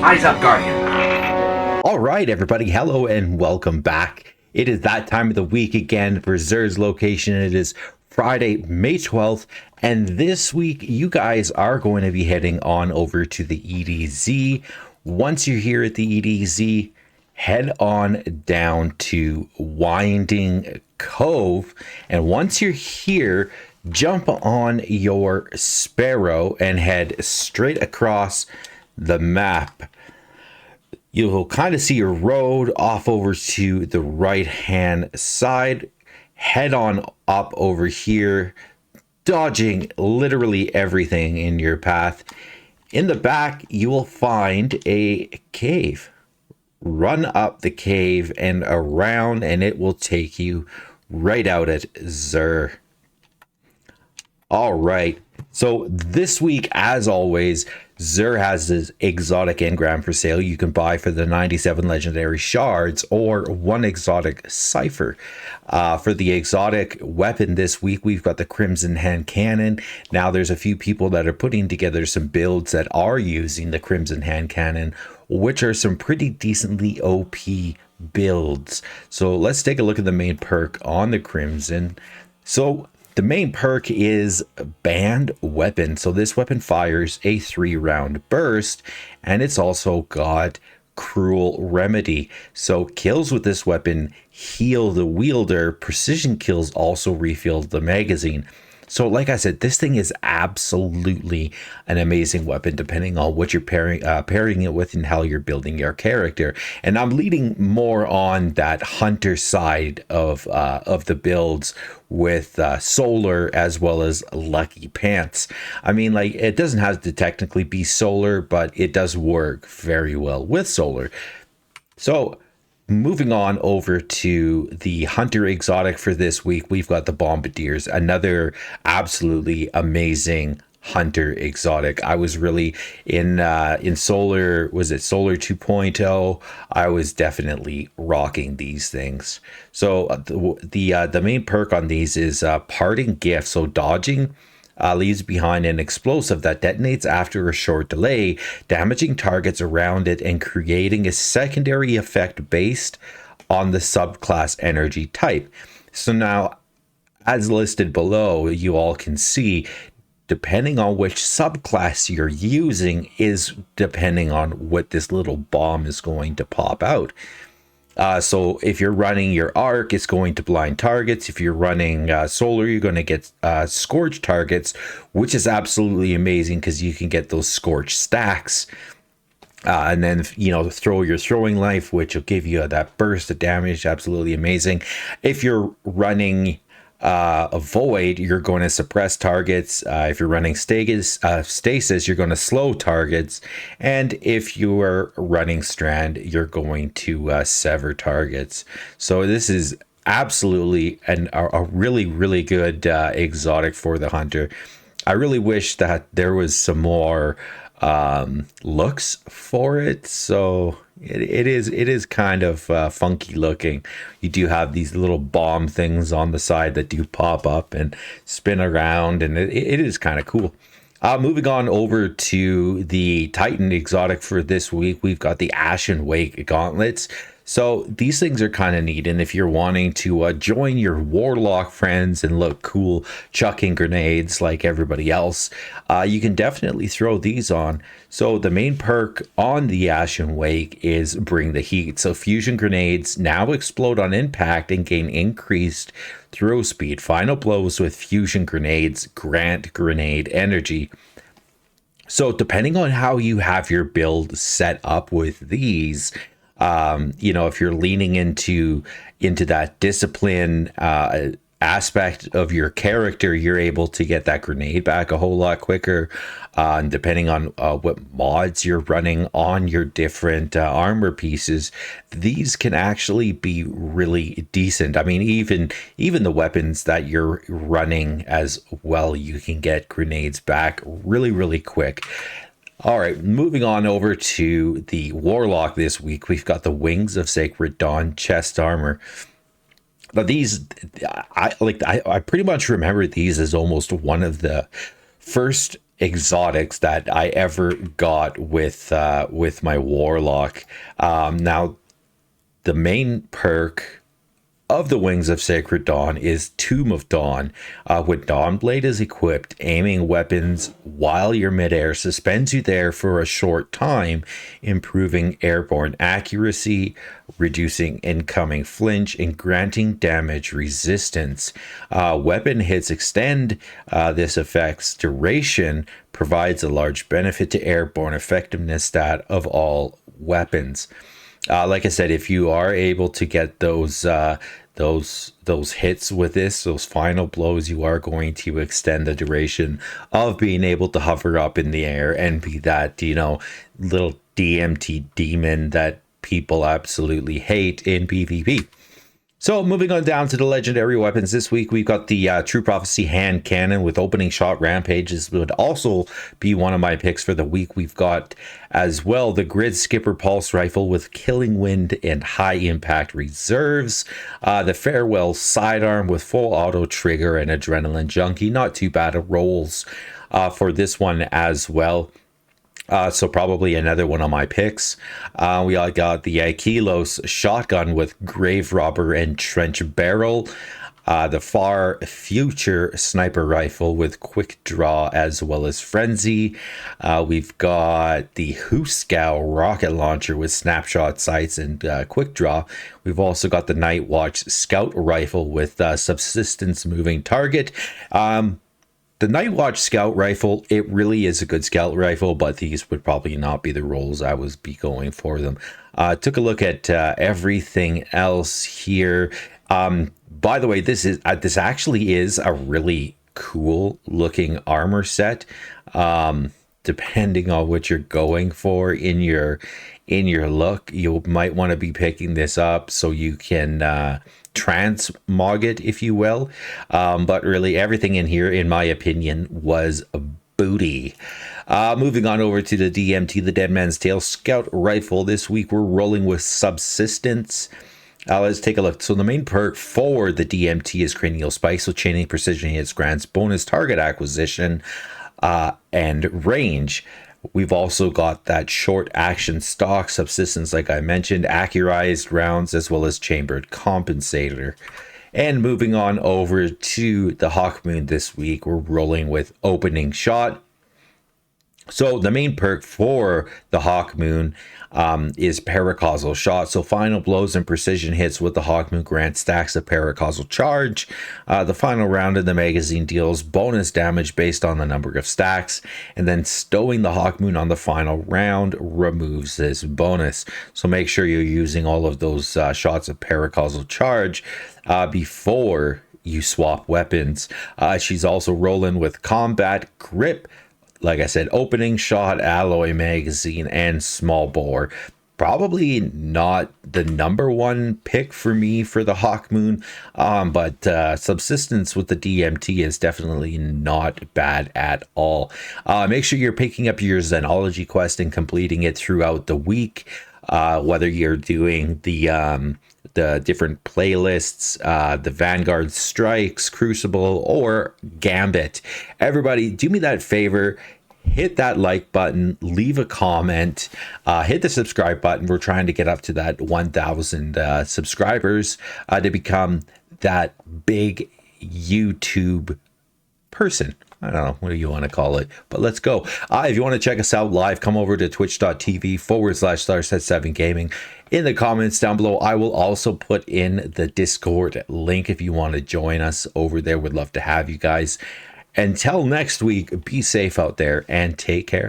Eyes up, Guardian. All right, everybody. Hello and welcome back. It is that time of the week again for Xur's location. It is Friday, May 12th. And this week, you guys are going to be heading on over to the EDZ. Once you're here at the EDZ, head on down to Winding Cove. And once you're here, jump on your Sparrow and head straight across the map. You'll kind of see a road off over to the right hand side. Head on up over here, dodging literally everything in your path. In the back, you will find a cave. Run up the cave and around, and it will take you right out at Xur. All right. So this week, as always, Xur has this exotic engram for sale. You can buy for the 97 legendary shards or one exotic cipher. For the exotic weapon this week, we've got the Crimson Hand Cannon. Now there's a few people that are putting together some builds that are using the Crimson Hand Cannon, which are some pretty decently OP builds. So let's take a look at the main perk on the Crimson. So the main perk is Banned Weapon. So this weapon fires a 3-round burst, and it's also got Cruel Remedy. So kills with this weapon heal the wielder. Precision kills also refill the magazine. So like I said, this thing is absolutely an amazing weapon depending on what you're pairing it with and how you're building your character. And I'm leading more on that hunter side of the builds with solar as well as lucky pants. I mean, like, it doesn't have to technically be solar, but it does work very well with solar. So moving on over to the hunter exotic for this week, we've got the Bombardiers, another absolutely amazing hunter exotic. I was really in solar, was it solar 2.0? I was definitely rocking these things. So the main perk on these is Parting Gift. So dodging leaves behind an explosive that detonates after a short delay, damaging targets around it and creating a secondary effect based on the subclass energy type. So now, as listed below, you all can see, depending on which subclass you're using is depending on what this little bomb is going to pop out. So if you're running your arc, it's going to blind targets. If you're running solar, you're going to get scorch targets, which is absolutely amazing because you can get those scorch stacks. And then, you know, throw your throwing knife, which will give you that burst of damage. Absolutely amazing. If you're running a void, you're going to suppress targets. If you're running stasis, you're going to slow targets, and if you are running strand, you're going to sever targets. So this is absolutely a really good exotic for the hunter. I really wish that there was some more looks for it. So it is kind of funky looking. You do have these little bomb things on the side that do pop up and spin around, and it is kind of cool. Moving on over to the Titan exotic for this week, we've got the Ashen Wake gauntlets. So these things are kind of neat, and if you're wanting to join your warlock friends and look cool chucking grenades like everybody else, you can definitely throw these on. So the main perk on the Ashen Wake is Bring the Heat. So fusion grenades now explode on impact and gain increased throw speed. Final blows with fusion grenades grant grenade energy. So depending on how you have your build set up with these, you know, if you're leaning into that discipline aspect of your character, you're able to get that grenade back a whole lot quicker. And depending on what mods you're running on your different armor pieces, these can actually be really decent. I mean, even the weapons that you're running as well, you can get grenades back really quick. All right, moving on over to the Warlock this week, we've got the Wings of Sacred Dawn chest armor. Now these, I pretty much remember these as almost one of the first exotics that I ever got with my warlock. Now the main perk of the Wings of Sacred Dawn is Tomb of Dawn. When Dawnblade is equipped, aiming weapons while you're midair suspends you there for a short time, improving airborne accuracy, reducing incoming flinch, and granting damage resistance. Weapon hits extend this effect's duration, provides a large benefit to airborne effectiveness stat of all weapons. Like I said, if you are able to get those hits with this, those final blows, you are going to extend the duration of being able to hover up in the air and be that, little DMT demon that people absolutely hate in PvP. So moving on down to the legendary weapons this week, we've got the True Prophecy hand cannon with opening shot rampage. This would also be one of my picks for the week. We've got as well the Grid Skipper pulse rifle with killing wind and high impact reserves. The Farewell sidearm with full auto trigger and adrenaline junkie. Not too bad of rolls for this one as well. So probably another one of my picks. We all got the Kilos shotgun with Grave Robber and Trench Barrel. The Far Future sniper rifle with quick draw as well as frenzy. We've got the Huscow rocket launcher with snapshot sights and quick draw. We've also got the Night Watch scout rifle with subsistence moving target. The Night Watch scout rifle, it really is a good scout rifle, but these would probably not be the roles I would be going for them. Took a look at everything else here. By the way, this actually is a really cool looking armor set. Depending on what you're going for in your look, you might want to be picking this up so you can transmog it, if you will. But really everything in here, in my opinion, was a booty. Moving on over to the DMT, the Dead Man's Tale scout rifle. This week we're rolling with subsistence. Let's take a look. So the main perk for the DMT is Cranial Spike. So chaining precision hits grants bonus target acquisition and range. We've also got that short action stock subsistence, like I mentioned, accurized rounds, as well as chambered compensator. And moving on over to the Hawkmoon this week, we're rolling with opening shot. So the main perk for the Hawkmoon is Paracausal Shot. So final blows and precision hits with the Hawkmoon grant stacks of Paracausal charge. The final round of the magazine deals bonus damage based on the number of stacks, and then stowing the Hawkmoon on the final round removes this bonus. So make sure you're using all of those shots of Paracausal charge before you swap weapons. She's also rolling with Combat Grip. Like I said, opening shot, alloy magazine, and small bore. Probably not the number one pick for me for the Hawkmoon, but subsistence with the DMT is definitely not bad at all. Make sure you're picking up your Xenology quest and completing it throughout the week, whether you're doing the different playlists, the Vanguard Strikes, Crucible, or Gambit. Everybody, do me that favor. Hit that like button, leave a comment, hit the subscribe button. We're trying to get up to that 1,000 subscribers to become that big YouTube person. I don't know what do you want to call it, but let's go. If you want to check us out live, come over to twitch.tv/Starset7 Gaming. In the comments down below, I will also put in the Discord link if you want to join us over there. Would love to have you guys. Until next week, be safe out there and take care.